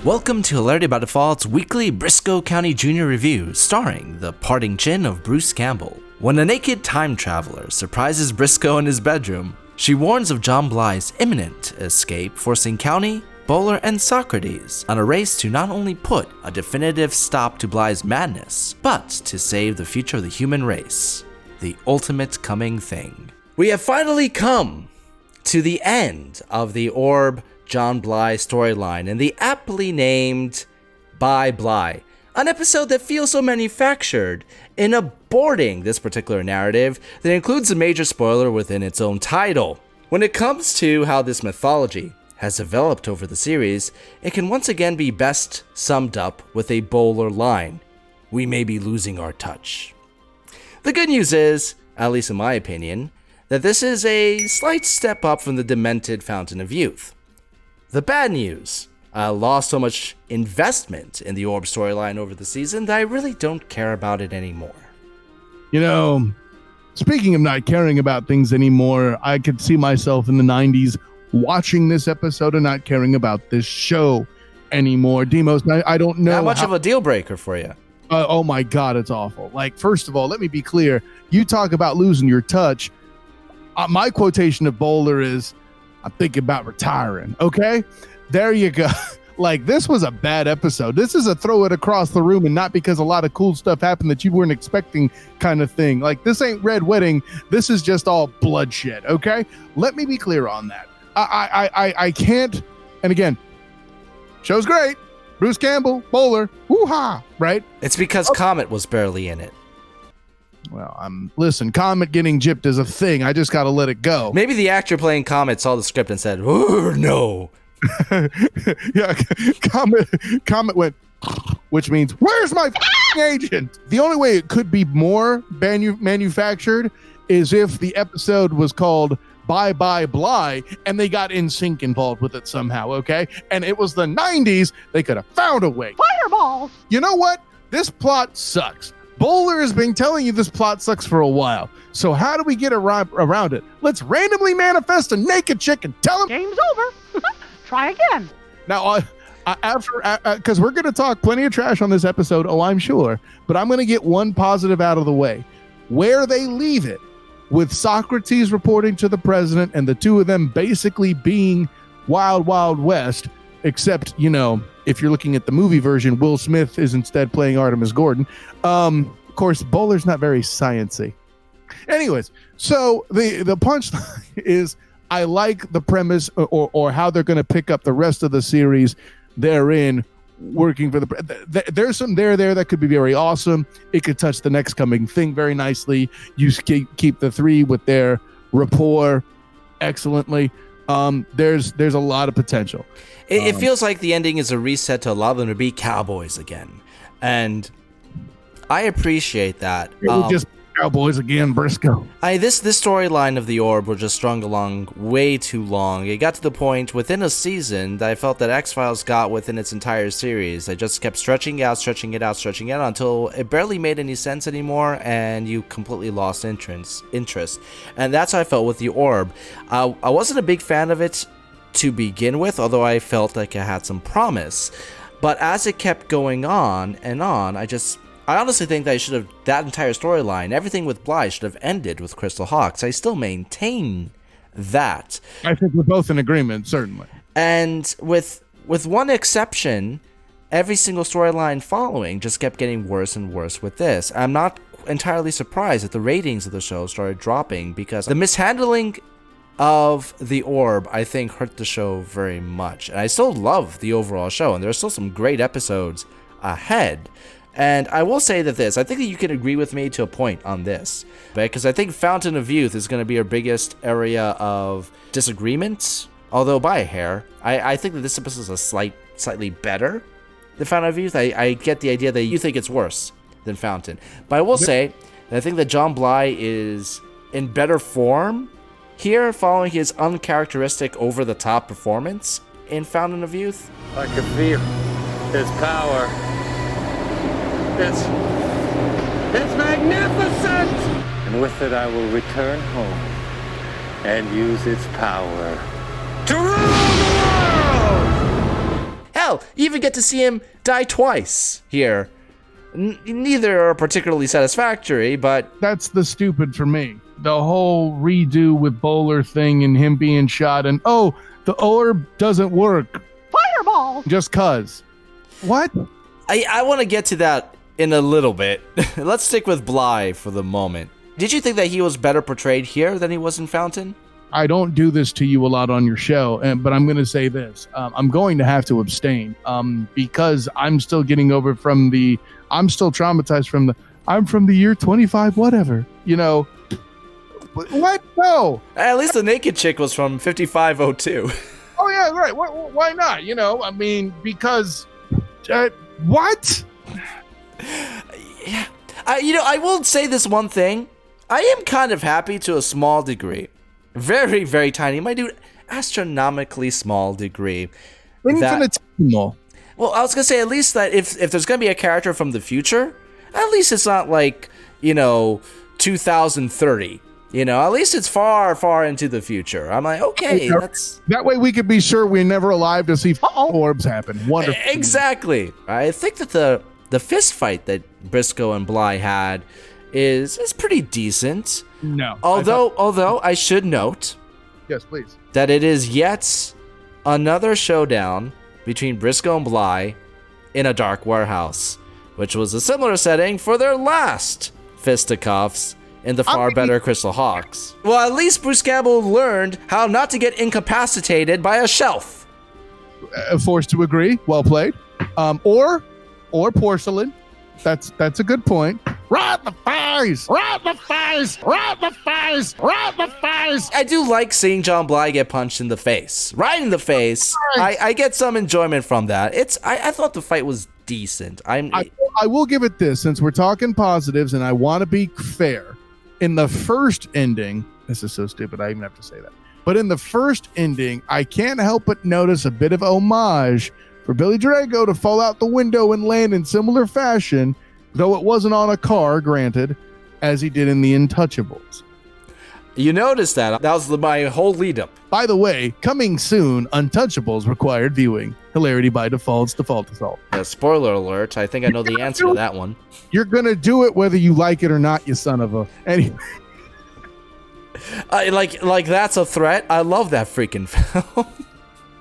Welcome to Hilarity by Default's weekly BRISCO COUNTY JR review, starring the parting chin of Bruce Campbell. When a naked time traveler surprises Briscoe in his bedroom, she warns of John Bly's imminent escape, forcing County, Bowler, and Socrates on a race to not only put a definitive stop to Bly's madness, but to save the future of the human race. The ultimate coming thing. We have finally come to the end of the Orb John Bly storyline and the aptly named By Bly, an episode that feels so manufactured in aborting this particular narrative that includes a major spoiler within its own title. When it comes to how this mythology has developed over the series, it can once again be best summed up with a Bowler line: "We may be losing our touch." The good news is, at least in my opinion, that this is a slight step up from the demented Fountain of Youth. The bad news, I lost so much investment in the Orb storyline over the season that I really don't care about it anymore. You know, speaking of not caring about things anymore, I could see myself in the 90s watching this episode and not caring about this show anymore. Demos, I don't know. How much of a deal breaker for you? Oh my God, it's awful. Like, first of all, let me be clear. You talk about losing your touch. My quotation of Bowler is, "I'm thinking about retiring." Okay, there you go. Like, this was a bad episode. This is a throw it across the room and not because a lot of cool stuff happened that you weren't expecting kind of thing. Like, this ain't Red Wedding. This is just all bloodshed. Okay, let me be clear on that. I can't. And again, show's great. Bruce Campbell, Bowler, woo-ha, right? It's because Comet was barely in it. Well, listen, Comet getting gypped is a thing. I just got to let it go. Maybe the actor playing Comet saw the script and said, "Oh, no." Yeah, Comet went, which means, "Where's my agent?" The only way it could be more manufactured is if the episode was called Bye Bye Bly and they got NSYNC involved with it somehow, okay? And it was the 90s, they could have found a way. Fireball! You know what? This plot sucks. Bowler has been telling you this plot sucks for a while. So how do we get around it? Let's randomly manifest a naked chick and tell him game's over. Try again. Now, because we're going to talk plenty of trash on this episode, I'm sure, but I'm going to get one positive out of the way. Where they leave it, with Socrates reporting to the president and the two of them basically being Wild Wild West, except, you know, if you're looking at the movie version, Will Smith is instead playing Artemis Gordon. Of course, Bowler's not very sciencey. Anyways, so the punchline is, I like the premise or how they're going to pick up the rest of the series therein, working for there's some there that could be very awesome. It could touch the next coming thing very nicely. You keep the three with their rapport excellently. There's a lot of potential. It feels like the ending is a reset to allow them to be cowboys again, and I appreciate that. Just cowboys again, Briscoe. This storyline of the Orb was just strung along way too long. It got to the point within a season that I felt that X-Files got within its entire series. They just kept stretching it out until it barely made any sense anymore, and you completely lost interest. And that's how I felt with the Orb. I wasn't a big fan of it to begin with, although I felt like it had some promise. But as it kept going on and on, I honestly think that that entire storyline, everything with Bly, should have ended with Crystal Hawks. I still maintain that. I think we're both in agreement, certainly. And with one exception, every single storyline following just kept getting worse and worse with this. I'm not entirely surprised that the ratings of the show started dropping, because the mishandling of the Orb, I think, hurt the show very much. And I still love the overall show, and there's still some great episodes ahead. And I will say that I think that you can agree with me to a point on this, because I think Fountain of Youth is going to be our biggest area of disagreement, although by a hair. I think that this episode is slightly better than Fountain of Youth. I get the idea that you think it's worse than Fountain. But I will say that I think that John Bly is in better form here, following his uncharacteristic over-the-top performance in Fountain of Youth. I can feel his power. It's magnificent! And with it I will return home and use its power to rule the world! Hell, you even get to see him die twice here. Neither are particularly satisfactory, but... That's the stupid for me. The whole redo with Bowler thing and him being shot and, oh, the orb doesn't work. Fireball! Just cuz. What? I want to get to that in a little bit. Let's stick with Bly for the moment. Did you think that he was better portrayed here than he was in Fountain? I don't do this to you a lot on your show, but I'm going to say this. I'm going to have to abstain because I'm still getting over I'm still traumatized from I'm from the year 25, whatever. You know, what? No. At least the naked chick was from 5502. Oh, yeah, right. Why not? You know, I mean, because what? Yeah. I will say this one thing. I am kind of happy to a small degree. Very, very tiny. My dude, astronomically small degree. Infinitesimal. Well, I was going to say at least that if there's going to be a character from the future, at least it's not like, 2030. At least it's far, far into the future. I'm like, okay, that's... That way we could be sure we're never alive to see orbs happen. Wonderful. Exactly. I think that the fist fight that Briscoe and Bly had is pretty decent. No. Although I should note... Yes, please. That it is yet another showdown between Briscoe and Bly in a dark warehouse, which was a similar setting for their last fisticuffs in the far better Crystal Hawks. Well, at least Bruce Campbell learned how not to get incapacitated by a shelf. Forced to agree. Well played. Or porcelain. That's a good point. Right in the face! Right in the face! Right in the face! Right in the face! I do like seeing John Bly get punched in the face. Right in the face. I get some enjoyment from that. I thought the fight was decent. I will give it this, since we're talking positives and I want to be fair. In the first ending, this is so stupid, I even have to say that. But in the first ending, I can't help but notice a bit of homage for Billy Drago to fall out the window and land in similar fashion, though it wasn't on a car, granted, as he did in The Untouchables. You noticed that. That was my whole lead up. By the way, coming soon, Untouchables required viewing. Hilarity by default's default assault. Spoiler alert. I think I know the answer to that one. You're going to do it whether you like it or not, you son of a... Anyway. Like that's a threat. I love that freaking film.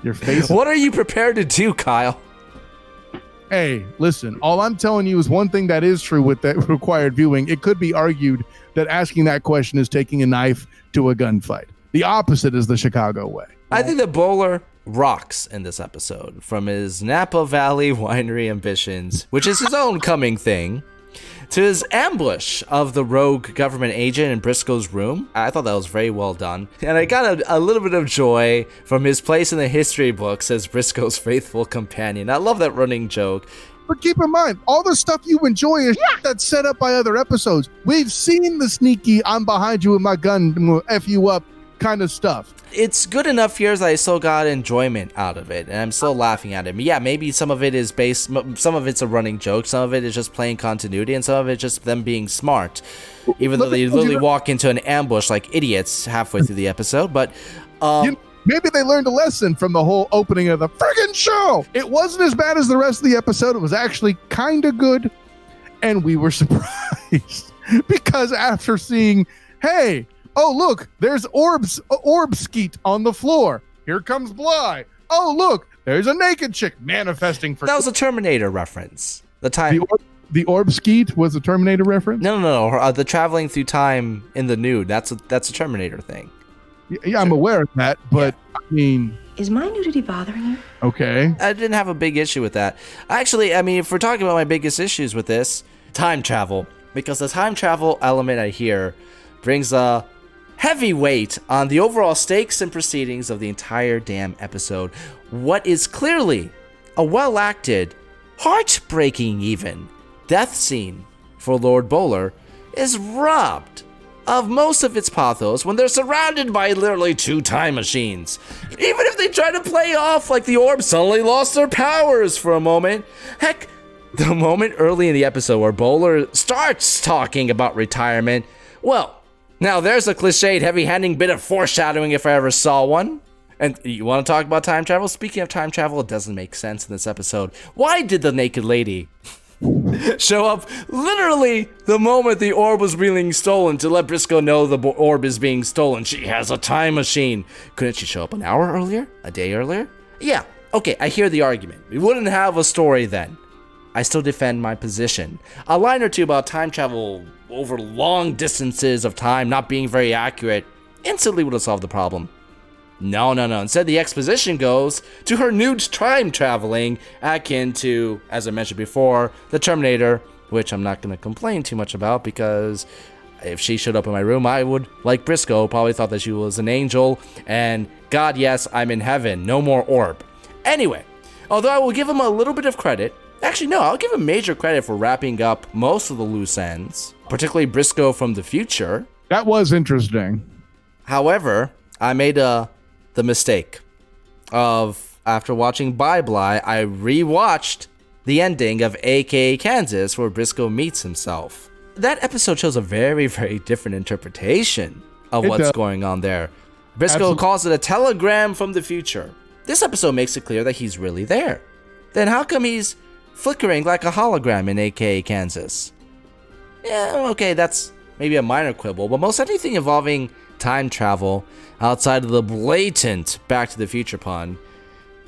Your face. What are you prepared to do, Kyle? Hey, listen, all I'm telling you is one thing that is true with that required viewing. It could be argued that asking that question is taking a knife to a gunfight. The opposite is the Chicago way. I think that Bowler rocks in this episode, from his Napa Valley winery ambitions, which is his own coming thing, to his ambush of the rogue government agent in Briscoe's room. I thought that was very well done. And I got a little bit of joy from his place in the history books as Briscoe's faithful companion. I love that running joke. But keep in mind, all the stuff you enjoy is that's set up by other episodes. We've seen the sneaky, I'm behind you with my gun, F you up kind of stuff. It's good enough here that I still got enjoyment out of it, and I'm still laughing at it. Yeah, maybe some of it is some of it's a running joke, some of it is just plain continuity, and some of it just them being smart, even though they literally walk into an ambush like idiots halfway through the episode. But maybe they learned a lesson from the whole opening of the friggin' show. It wasn't as bad as the rest of the episode. It was actually kind of good, and we were surprised because after seeing, hey, oh, look, there's orb skeet on the floor. Here comes Bly. Oh, look, there's a naked chick manifesting for... That was a Terminator reference. The orb skeet was a Terminator reference? No. The traveling through time in the nude. That's a Terminator thing. Yeah, I'm aware of that, but I mean... Is my nudity bothering you? Okay. I didn't have a big issue with that. Actually, I mean, if we're talking about my biggest issues with this, time travel. Because the time travel element I hear brings a heavy weight on the overall stakes and proceedings of the entire damn episode. What is clearly a well-acted, heartbreaking even, death scene for Lord Bowler is robbed of most of its pathos when they're surrounded by literally 2 time machines. Even if they try to play off like the orb suddenly lost their powers for a moment. Heck, the moment early in the episode where Bowler starts talking about retirement, well, now there's a cliched heavy-handing bit of foreshadowing if I ever saw one. And you want to talk about time travel? Speaking of time travel, it doesn't make sense in this episode. Why did the naked lady show up literally the moment the orb was being stolen to let Briscoe know the orb is being stolen? She has a time machine. Couldn't she show up an hour earlier? A day earlier? Yeah, okay, I hear the argument. We wouldn't have a story then. I still defend my position. A line or two about time travel over long distances of time not being very accurate instantly would have solved the problem. No. Instead, the exposition goes to her new time traveling, akin to, as I mentioned before, the Terminator, which I'm not going to complain too much about because if she showed up in my room, I would, like Briscoe, probably thought that she was an angel, and God, yes, I'm in heaven, no more orb. Anyway, although I will give him a little bit of credit, actually no, I'll give him major credit for wrapping up most of the loose ends, particularly Briscoe from the future. That was interesting. However, I made the mistake of, after watching Bly, I rewatched the ending of AKA Kansas where Briscoe meets himself. That episode shows a very, very different interpretation of what's going on there. Briscoe calls it a telegram from the future. This episode makes it clear that he's really there. Then how come he's flickering like a hologram in AKA Kansas? Yeah, okay, that's maybe a minor quibble, but most anything involving time travel outside of the blatant Back to the Future pun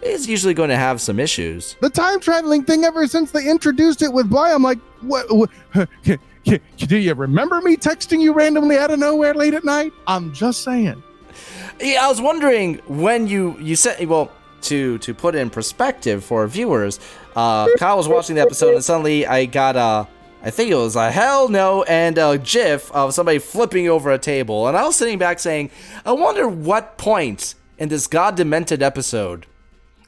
is usually going to have some issues. The time traveling thing, ever since they introduced it with Bly, I'm like, what do you remember me texting you randomly out of nowhere late at night? I'm just saying. Yeah, I was wondering when you said, well, to put it in perspective for viewers, Kyle was watching the episode and suddenly I got I think it was a hell no and a gif of somebody flipping over a table. And I was sitting back saying, I wonder what point in this god-demented episode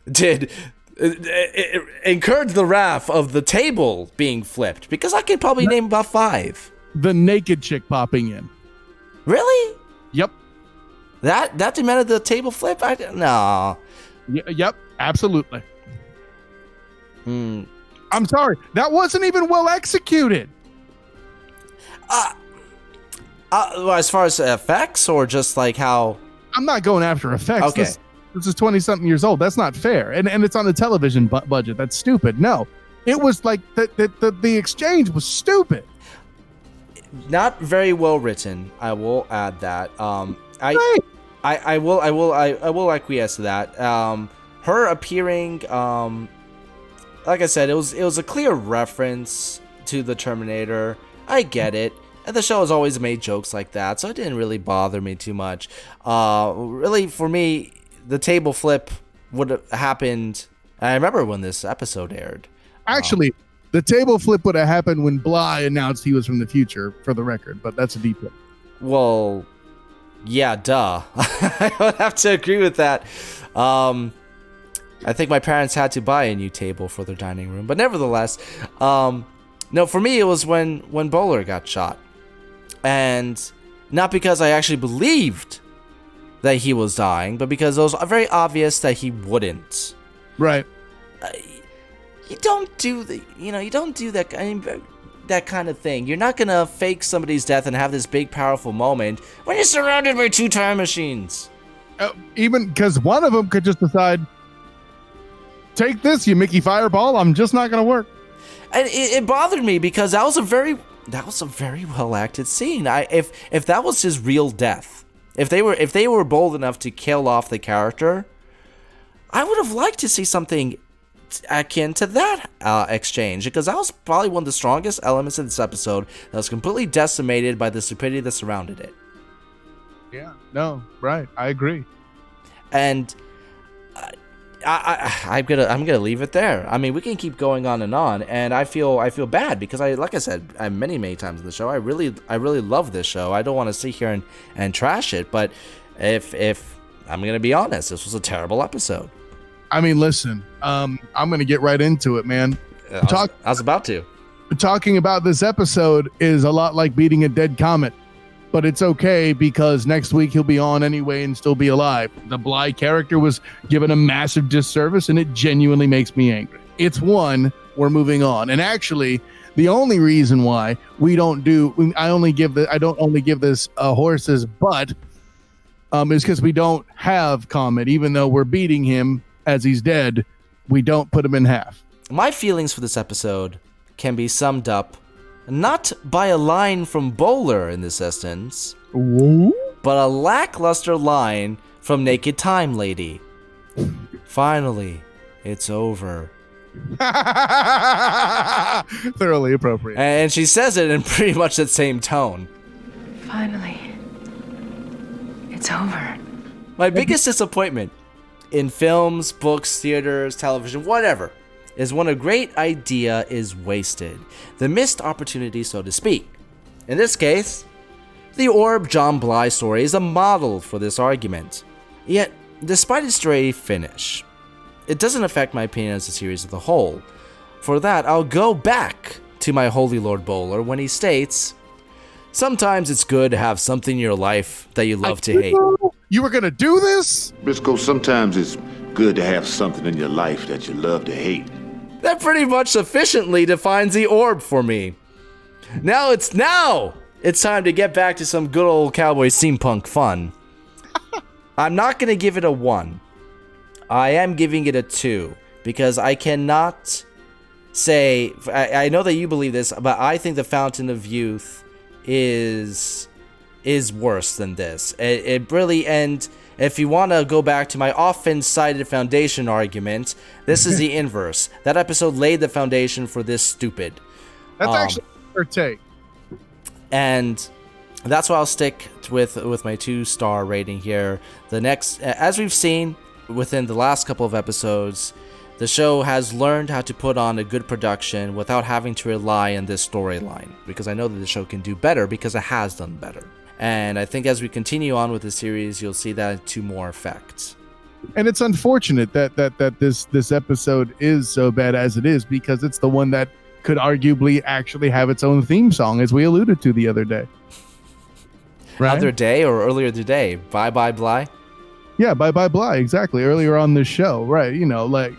did it encourage the wrath of the table being flipped. Because I could probably name about 5. The naked chick popping in. Really? Yep. That demanded the table flip? No. Yep, absolutely. I'm sorry, that wasn't even well executed. Well, as far as effects or just like how... I'm not going after effects. Okay. This is 20-something years old. That's not fair. And it's on a television budget. That's stupid. No. It was like the exchange was stupid. Not very well written. I will add that. I will acquiesce to that. Her appearing, like I said, it was a clear reference to the Terminator. I get it. And the show has always made jokes like that, so it didn't really bother me too much. Really, for me, the table flip would have happened. I remember when this episode aired. Actually, the table flip would have happened when Bly announced he was from the future, for the record, but that's a detail. Well, yeah, duh. I would have to agree with that. I think my parents had to buy a new table for their dining room, but nevertheless, no, for me it was when Bowler got shot, and not because I actually believed that he was dying, but because it was very obvious that he wouldn't. Right. You don't do that. I mean, that kind of thing. You're not gonna fake somebody's death and have this big, powerful moment when you're surrounded by 2 time machines. Even because one of them could just decide, take this, you Mickey Fireball. I'm just not gonna work. And it bothered me because that was a very well acted scene. If that was his real death, if they were bold enough to kill off the character, I would have liked to see something akin to that exchange, because that was probably one of the strongest elements in this episode that was completely decimated by the stupidity that surrounded it. Yeah, no, right, I agree. And I'm gonna leave it there. I mean, we can keep going on, and I feel bad because like I said many times in the show, I really love this show. I don't want to sit here and trash it, but if I'm gonna be honest, this was a terrible episode. I mean, listen, I'm gonna get right into it, man. I was about to. Talking about this episode is a lot like beating a dead comet, but it's okay because next week he'll be on anyway and still be alive. The Bly character was given a massive disservice, and it genuinely makes me angry. It's one, we're moving on. And actually, the only reason why I don't only give this a horse's butt is because we don't have Comet. Even though we're beating him as he's dead, we don't put him in half. My feelings for this episode can be summed up not by a line from Bowler in this instance, but a lackluster line from Naked Time Lady. Finally, it's over. Thoroughly appropriate. And she says it in pretty much that same tone. Finally, it's over. My biggest disappointment in films, books, theaters, television, whatever, is when a great idea is wasted. The missed opportunity, so to speak. In this case, the Orb John Bly story is a model for this argument. Yet, despite its stray finish, it doesn't affect my opinion as a series as a whole. For that, I'll go back to my Holy Lord Bowler when he states, "Sometimes it's good to have something in your life that you love to hate." You were going to do this? Briscoe, sometimes it's good to have something in your life that you love to hate. That pretty much sufficiently defines the Orb for me. Now it's time to get back to some good old cowboy steampunk fun. I'm not going to give it a 1. I am giving it a 2 because I cannot say, I know that you believe this, but I think the Fountain of Youth is worse than this. It really, and if you want to go back to my often cited foundation argument, this is the inverse. That episode laid the foundation for this stupid. That's actually her take. And that's why I'll stick with my 2-star rating here. The next, as we've seen within the last couple of episodes, the show has learned how to put on a good production without having to rely on this storyline, because I know that the show can do better because it has done better. And I think as we continue on with the series, you'll see that to more effect. And it's unfortunate that this episode is so bad as it is, because it's the one that could arguably actually have its own theme song, as we alluded to the other day. Right? Other day or earlier today? Bye Bye Bly? Yeah, Bye Bye Bly, exactly. Earlier on this show, right? You know, like,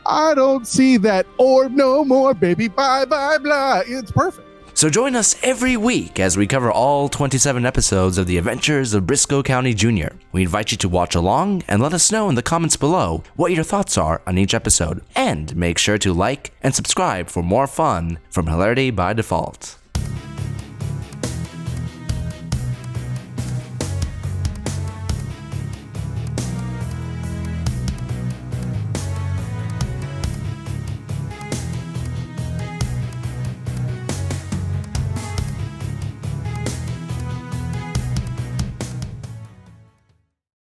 I don't see that orb no more, baby. Bye Bye Bly. It's perfect. So join us every week as we cover all 27 episodes of The Adventures of Brisco County Jr. We invite you to watch along and let us know in the comments below what your thoughts are on each episode. And make sure to like and subscribe for more fun from Hilarity by Default.